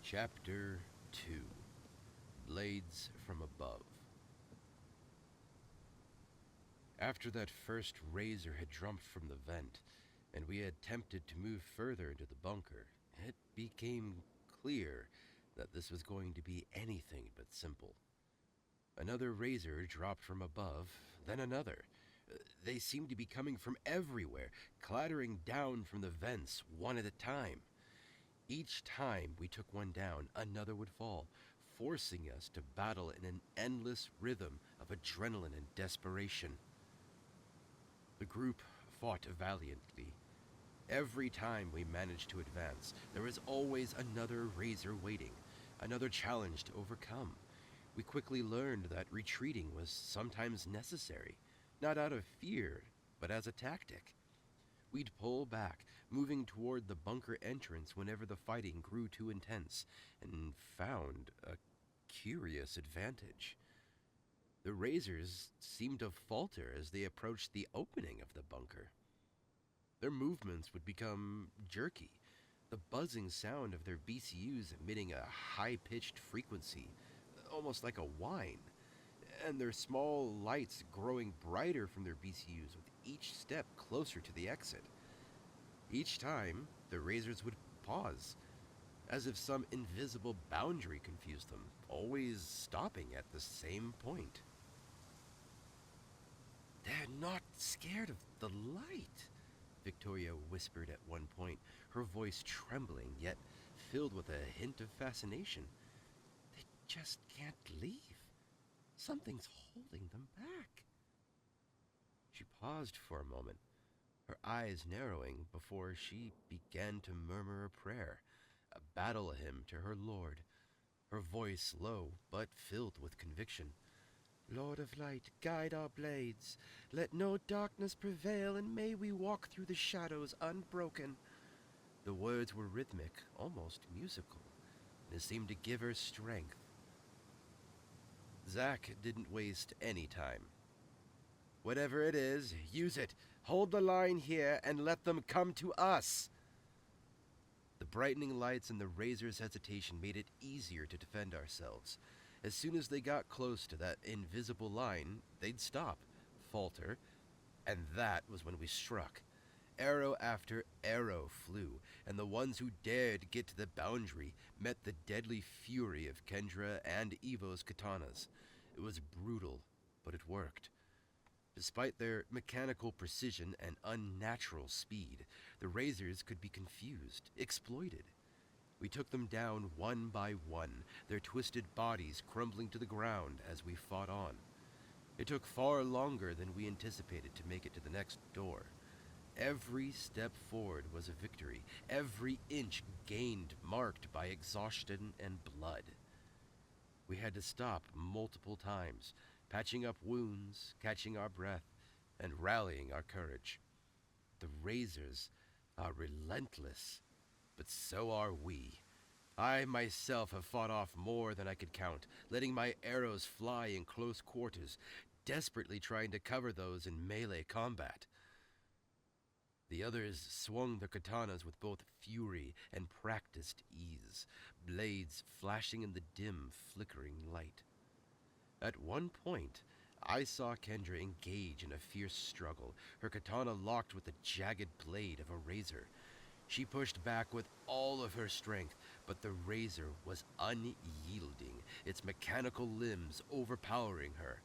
Chapter 2. Blades from Above. After that first razor had dropped from the vent, and we had attempted to move further into the bunker, it became clear that this was going to be anything but simple. Another razor dropped from above, then another. They seemed to be coming from everywhere, clattering down from the vents one at a time. Each time we took one down, another would fall, forcing us to battle in an endless rhythm of adrenaline and desperation. The group fought valiantly. Every time we managed to advance, there was always another razor waiting, another challenge to overcome. We quickly learned that retreating was sometimes necessary, not out of fear, but as a tactic. We'd pull back, moving toward the bunker entrance whenever the fighting grew too intense, and found a curious advantage. The razors seemed to falter as they approached the opening of the bunker. Their movements would become jerky, the buzzing sound of their BCUs emitting a high-pitched frequency, almost like a whine, and their small lights growing brighter from their BCUs with each step closer to the exit. Each time, the razors would pause, as if some invisible boundary confused them, always stopping at the same point. "They're not scared of the light," Victoria whispered at one point, her voice trembling yet filled with a hint of fascination. "They just can't leave. Something's holding them back." She paused for a moment, her eyes narrowing before she began to murmur a prayer, a battle hymn to her Lord, her voice low but filled with conviction. "Lord of light, guide our blades. Let no darkness prevail, and may we walk through the shadows unbroken." The words were rhythmic, almost musical, and it seemed to give her strength. Zack didn't waste any time. "Whatever it is, use it. Hold the line here and let them come to us." The brightening lights and the razor's hesitation made it easier to defend ourselves. As soon as they got close to that invisible line, they'd stop, falter, and that was when we struck. Arrow after arrow flew, and the ones who dared get to the boundary met the deadly fury of Kendra and Evo's katanas. It was brutal, but it worked. Despite their mechanical precision and unnatural speed, the razors could be confused, exploited. We took them down one by one, their twisted bodies crumbling to the ground as we fought on. It took far longer than we anticipated to make it to the next door. Every step forward was a victory, every inch gained marked by exhaustion and blood. We had to stop multiple times, patching up wounds, catching our breath, and rallying our courage. The razors are relentless, but so are we. I myself have fought off more than I could count, letting my arrows fly in close quarters, desperately trying to cover those in melee combat. The others swung their katanas with both fury and practiced ease, blades flashing in the dim, flickering light. At one point, I saw Kendra engage in a fierce struggle, her katana locked with the jagged blade of a razor. She pushed back with all of her strength, but the razor was unyielding, its mechanical limbs overpowering her.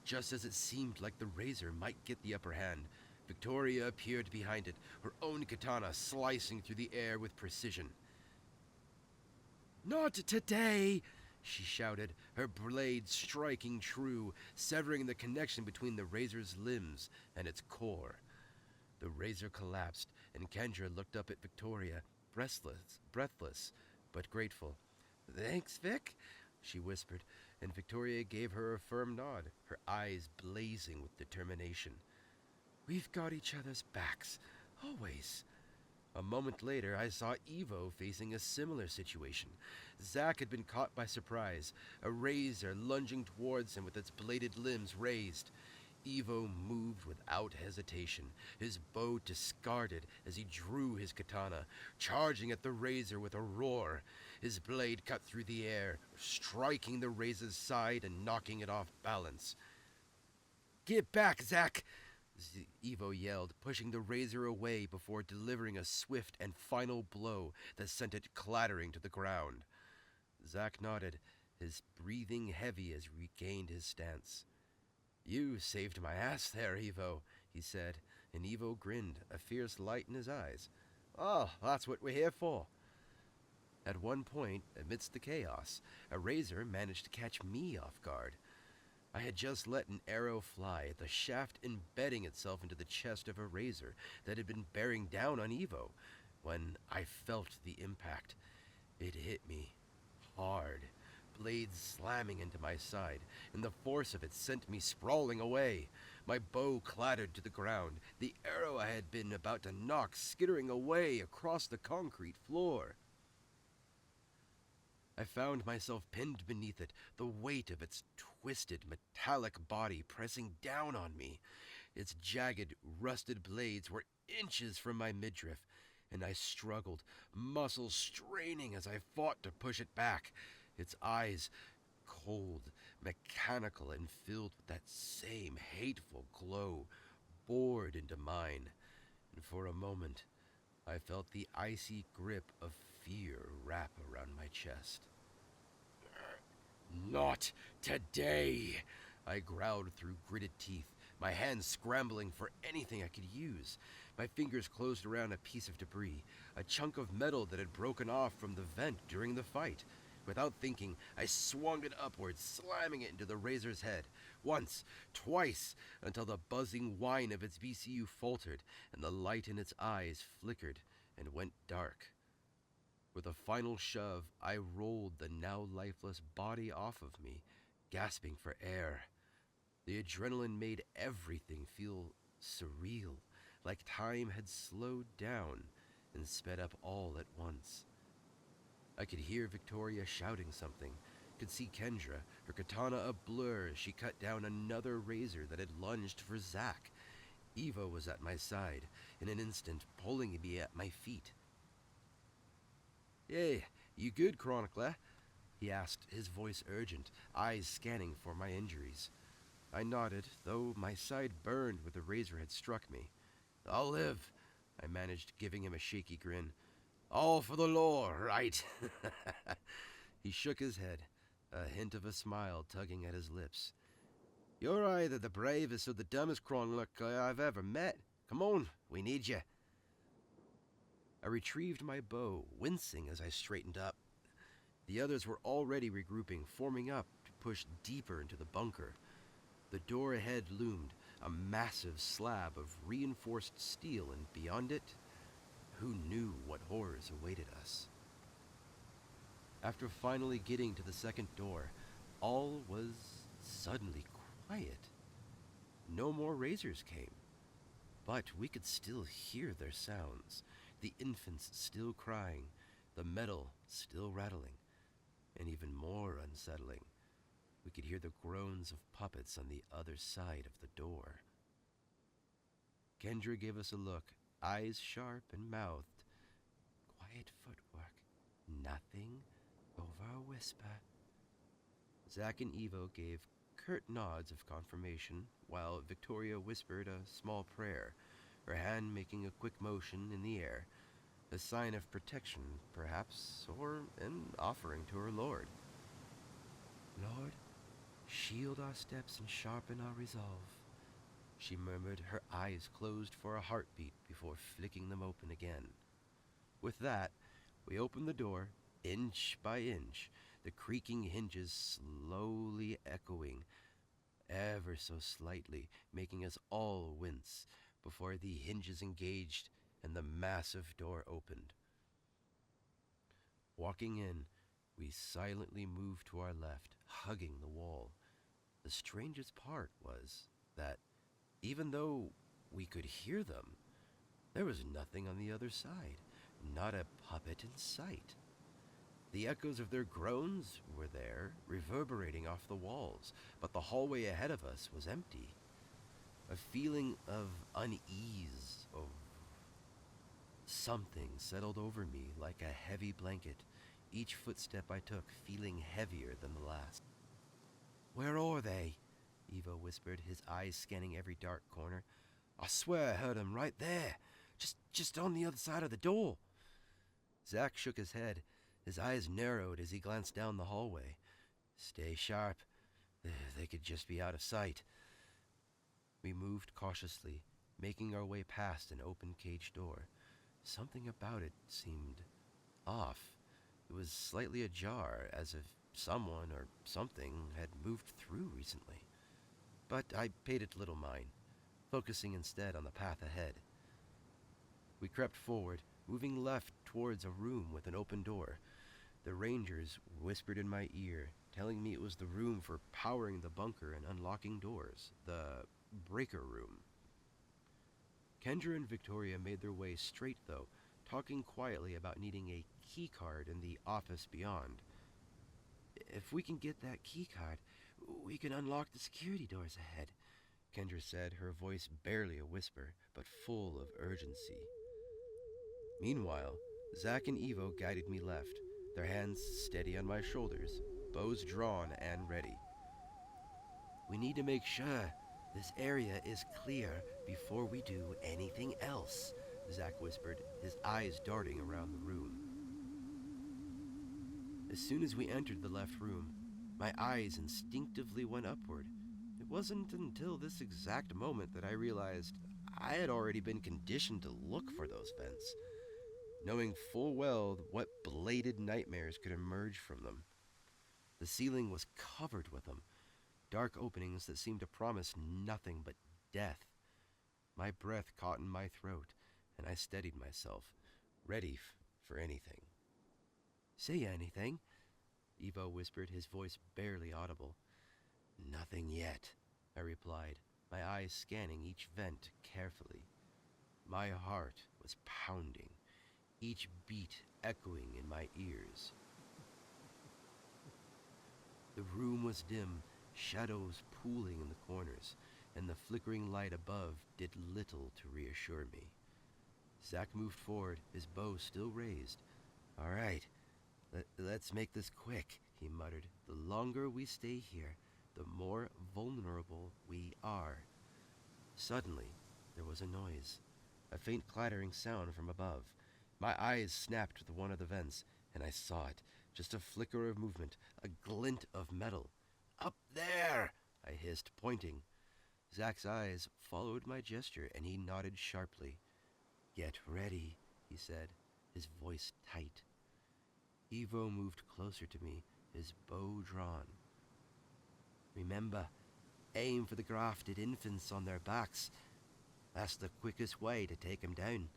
Just as it seemed like the razor might get the upper hand, Victoria appeared behind it, her own katana slicing through the air with precision. "Not today!" she shouted, her blade striking true, severing the connection between the razor's limbs and its core. The razor collapsed, and Kendra looked up at Victoria, breathless, but grateful. "Thanks, Vic," she whispered, and Victoria gave her a firm nod, her eyes blazing with determination. "We've got each other's backs, always." A moment later, I saw Evo facing a similar situation. Zack had been caught by surprise, a razor lunging towards him with its bladed limbs raised. Evo moved without hesitation, his bow discarded as he drew his katana, charging at the razor with a roar. His blade cut through the air, striking the razor's side and knocking it off balance. "Get back, Zack!" Evo yelled, pushing the razor away before delivering a swift and final blow that sent it clattering to the ground. Zack nodded, his breathing heavy as he regained his stance. "You saved my ass there, Evo," he said, and Evo grinned, a fierce light in his eyes. "Oh, that's what we're here for." At one point, amidst the chaos, a razor managed to catch me off guard. I had just let an arrow fly, the shaft embedding itself into the chest of a razor that had been bearing down on Evo, when I felt the impact. It hit me hard, blades slamming into my side, and the force of it sent me sprawling away. My bow clattered to the ground, the arrow I had been about to knock skittering away across the concrete floor. I found myself pinned beneath it, the weight of its twisted, metallic body pressing down on me. Its jagged, rusted blades were inches from my midriff, and I struggled, muscles straining as I fought to push it back. Its eyes, cold, mechanical, and filled with that same hateful glow, bored into mine, and for a moment I felt the icy grip of fear wrap around my chest. "Not today!" I growled through gritted teeth, my hands scrambling for anything I could use. My fingers closed around a piece of debris, a chunk of metal that had broken off from the vent during the fight. Without thinking, I swung it upwards, slamming it into the razor's head. Once, twice, until the buzzing whine of its BCU faltered, and the light in its eyes flickered and went dark. With a final shove, I rolled the now lifeless body off of me, gasping for air. The adrenaline made everything feel surreal, like time had slowed down and sped up all at once. I could hear Victoria shouting something, could see Kendra, her katana a blur as she cut down another razor that had lunged for Zack. Eva was at my side, in an instant pulling me at my feet. "Hey, you good, Chronicler?" he asked, his voice urgent, eyes scanning for my injuries. I nodded, though my side burned where the razor had struck me. "I'll live," I managed, giving him a shaky grin. "All for the law, right?" He shook his head, a hint of a smile tugging at his lips. "You're either the bravest or the dumbest Chronicler I've ever met. Come on, we need you." I retrieved my bow, wincing as I straightened up. The others were already regrouping, forming up to push deeper into the bunker. The door ahead loomed, a massive slab of reinforced steel, and beyond it, who knew what horrors awaited us? After finally getting to the second door, all was suddenly quiet. No more razors came, but we could still hear their sounds. The infants still crying, the metal still rattling, and even more unsettling, we could hear the groans of puppets on the other side of the door. Kendra gave us a look, eyes sharp and mouthed, "Quiet footwork, nothing over a whisper." Zack and Evo gave curt nods of confirmation, while Victoria whispered a small prayer, her hand making a quick motion in the air, a sign of protection, perhaps, or an offering to her lord. "Lord, shield our steps and sharpen our resolve," she murmured, her eyes closed for a heartbeat before flicking them open again. With that, we opened the door, inch by inch, the creaking hinges slowly echoing, ever so slightly, making us all wince before the hinges engaged and the massive door opened. Walking in, we silently moved to our left, hugging the wall. The strangest part was that, even though we could hear them, there was nothing on the other side, not a puppet in sight. The echoes of their groans were there, reverberating off the walls, but the hallway ahead of us was empty. A feeling of unease, of something settled over me like a heavy blanket, each footstep I took feeling heavier than the last. "Where are they?" Evo whispered, his eyes scanning every dark corner. "I swear I heard them right there, just on the other side of the door." Zack shook his head. His eyes narrowed as he glanced down the hallway. "Stay sharp. They could just be out of sight." We moved cautiously, making our way past an open cage door. Something about it seemed off. It was slightly ajar, as if someone or something had moved through recently. But I paid it little mind, focusing instead on the path ahead. We crept forward, moving left towards a room with an open door. The rangers whispered in my ear, telling me it was the room for powering the bunker and unlocking doors, the breaker room. Kendra and Victoria made their way straight, though, talking quietly about needing a key card in the office beyond. "If we can get that key card, we can unlock the security doors ahead," Kendra said, her voice barely a whisper, but full of urgency. Meanwhile, Zack and Evo guided me left, their hands steady on my shoulders, bows drawn and ready. "We need to make sure this area is clear before we do anything else," Zack whispered, his eyes darting around the room. As soon as we entered the left room, my eyes instinctively went upward. It wasn't until this exact moment that I realized I had already been conditioned to look for those vents, knowing full well what bladed nightmares could emerge from them. The ceiling was covered with them, dark openings that seemed to promise nothing but death. My breath caught in my throat, and I steadied myself, ready for anything. "Say anything," Evo whispered, his voice barely audible. "Nothing yet," I replied, my eyes scanning each vent carefully. My heart was pounding, each beat echoing in my ears. The room was dim, shadows pooling in the corners, and the flickering light above did little to reassure me. Zack moved forward, his bow still raised. "All right, let's make this quick," he muttered. "The longer we stay here, the more vulnerable we are." Suddenly, there was a noise, a faint clattering sound from above. My eyes snapped to one of the vents, and I saw it, just a flicker of movement, a glint of metal. "Up there!" I hissed, pointing. Zack's eyes followed my gesture, and he nodded sharply. "Get ready," he said, his voice tight. Evo moved closer to me, his bow drawn. "Remember, aim for the grafted infants on their backs. That's the quickest way to take 'em down."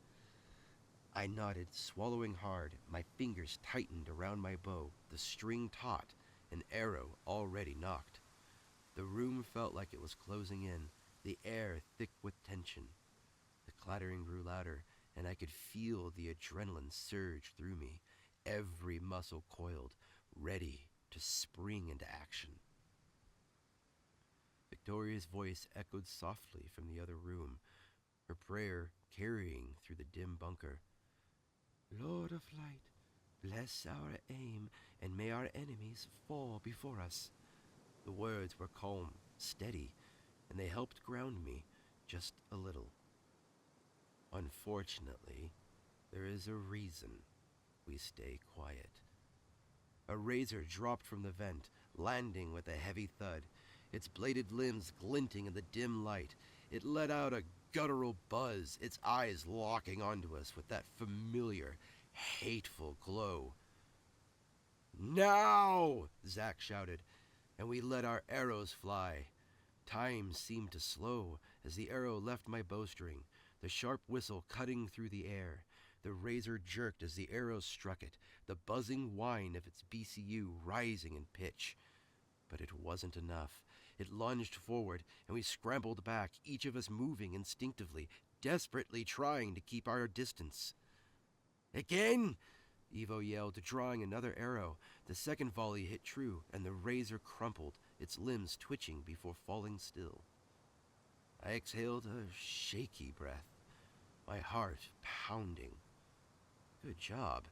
I nodded, swallowing hard. My fingers tightened around my bow, the string taut, an arrow already nocked. The room felt like it was closing in, the air thick with tension. The clattering grew louder, and I could feel the adrenaline surge through me, every muscle coiled, ready to spring into action. Victoria's voice echoed softly from the other room, her prayer carrying through the dim bunker. "Lord of light, bless our aim, and may our enemies fall before us." The words were calm, steady, and they helped ground me just a little. Unfortunately, there is a reason we stay quiet. A razor dropped from the vent, landing with a heavy thud, its bladed limbs glinting in the dim light. It let out a guttural buzz, its eyes locking onto us with that familiar, hateful glow. "Now!" Zack shouted, and we let our arrows fly. Time seemed to slow as the arrow left my bowstring, the sharp whistle cutting through the air. The razor jerked as the arrow struck it, the buzzing whine of its BCU rising in pitch. But it wasn't enough. It lunged forward, and we scrambled back, each of us moving instinctively, desperately trying to keep our distance. "Again!" Evo yelled, drawing another arrow. The second volley hit true, and the razor crumpled, its limbs twitching before falling still. I exhaled a shaky breath, my heart pounding. Good job.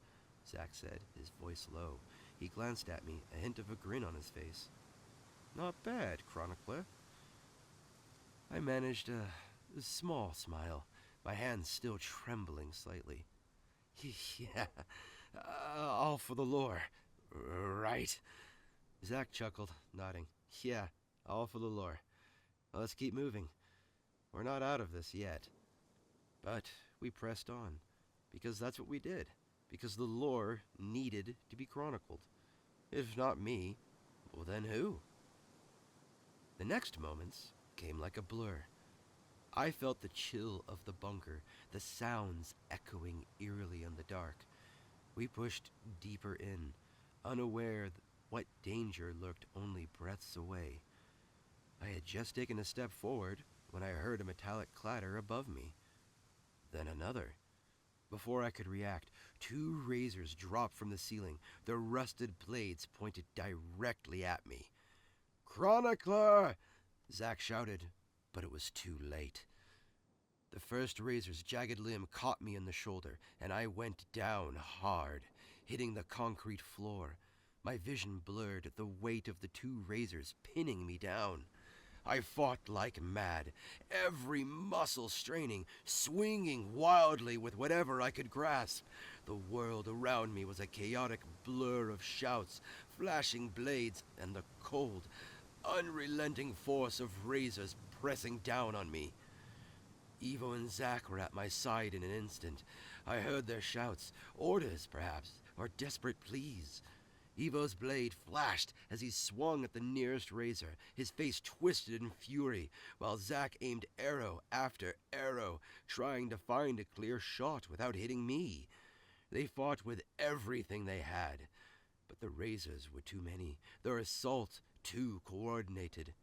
Zack said, his voice low. He glanced at me, a hint of a grin on his face. Not bad, Chronicler. I managed a small smile, my hands still trembling slightly. Yeah, all for the lore, right? Zack chuckled, nodding. Yeah, all for the lore. Well, let's keep moving. We're not out of this yet. But we pressed on, because that's what we did, because the lore needed to be chronicled. If not me, well then who? The next moments came like a blur. I felt the chill of the bunker, the sounds echoing eerily in the dark. We pushed deeper in, unaware what danger lurked only breaths away. I had just taken a step forward when I heard a metallic clatter above me. Then another. Before I could react, two razors dropped from the ceiling, their rusted blades pointed directly at me. Chronicler! Zack shouted, but it was too late. The first razor's jagged limb caught me in the shoulder, and I went down hard, hitting the concrete floor. My vision blurred, the weight of the two razors pinning me down. I fought like mad, every muscle straining, swinging wildly with whatever I could grasp. The world around me was a chaotic blur of shouts, flashing blades, and the cold, unrelenting force of razors pressing down on me. Evo and Zack were at my side in an instant. I heard their shouts, orders perhaps, or desperate pleas. Evo's blade flashed as he swung at the nearest razor, his face twisted in fury, while Zack aimed arrow after arrow, trying to find a clear shot without hitting me. They fought with everything they had, but the razors were too many, their assault too coordinated.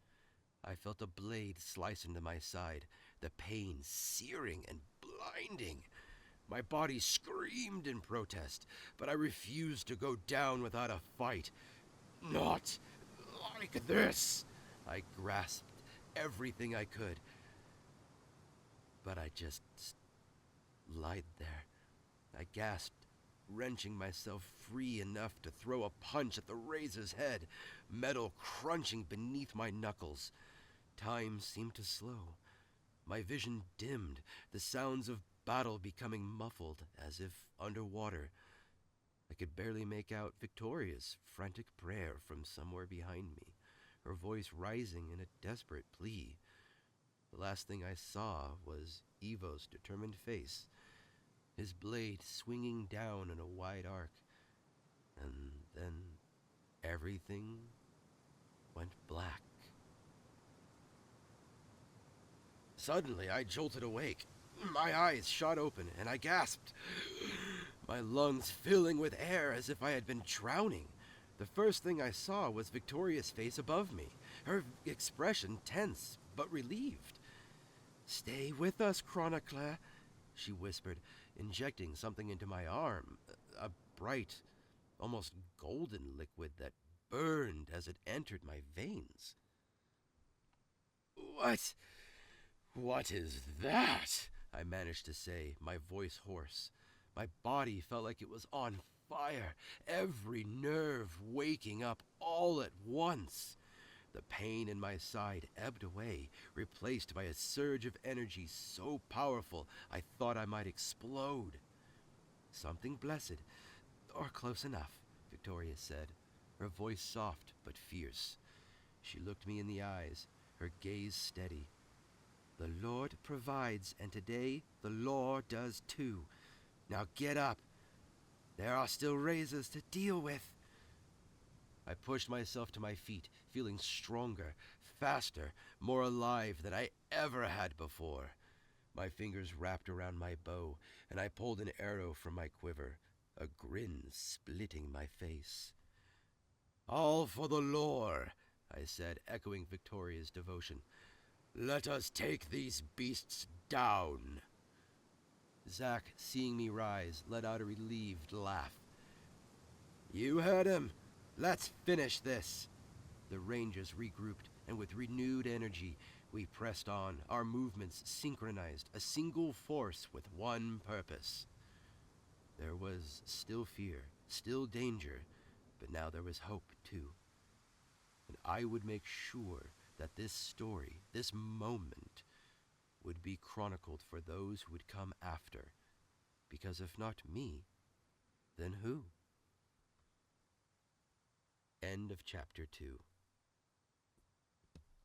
I felt a blade slice into my side, the pain searing and blinding. My body screamed in protest, but I refused to go down without a fight. Not like this! I grasped everything I could, but I just lied there. I gasped, wrenching myself free enough to throw a punch at the razor's head, metal crunching beneath my knuckles. Time seemed to slow. My vision dimmed, the sounds of battle becoming muffled as if underwater. I could barely make out Victoria's frantic prayer from somewhere behind me, her voice rising in a desperate plea. The last thing I saw was Evo's determined face, his blade swinging down in a wide arc. And then everything went black. Suddenly, I jolted awake. My eyes shot open, and I gasped, my lungs filling with air as if I had been drowning. The first thing I saw was Victoria's face above me, her expression tense but relieved. "Stay with us, Chronicler," she whispered, injecting something into my arm, a bright, almost golden liquid that burned as it entered my veins. What is that?" I managed to say, my voice hoarse. My body felt like it was on fire, every nerve waking up all at once. The pain in my side ebbed away, replaced by a surge of energy so powerful I thought I might explode. "Something blessed, or close enough," Victoria said, her voice soft but fierce. She looked me in the eyes, her gaze steady. "The Lord provides, and today the law does too. Now get up. There are still razors to deal with." I pushed myself to my feet, feeling stronger, faster, more alive than I ever had before. My fingers wrapped around my bow, and I pulled an arrow from my quiver, a grin splitting my face. "All for the lore," I said, echoing Victoria's devotion. "Let us take these beasts down." Zack, seeing me rise, let out a relieved laugh. "You heard him. Let's finish this." The Rangers regrouped, and with renewed energy, we pressed on, our movements synchronized, a single force with one purpose. There was still fear, still danger, but now there was hope, too. And I would make sure that this story, this moment, would be chronicled for those who would come after. Because if not me, then who? End of chapter 2.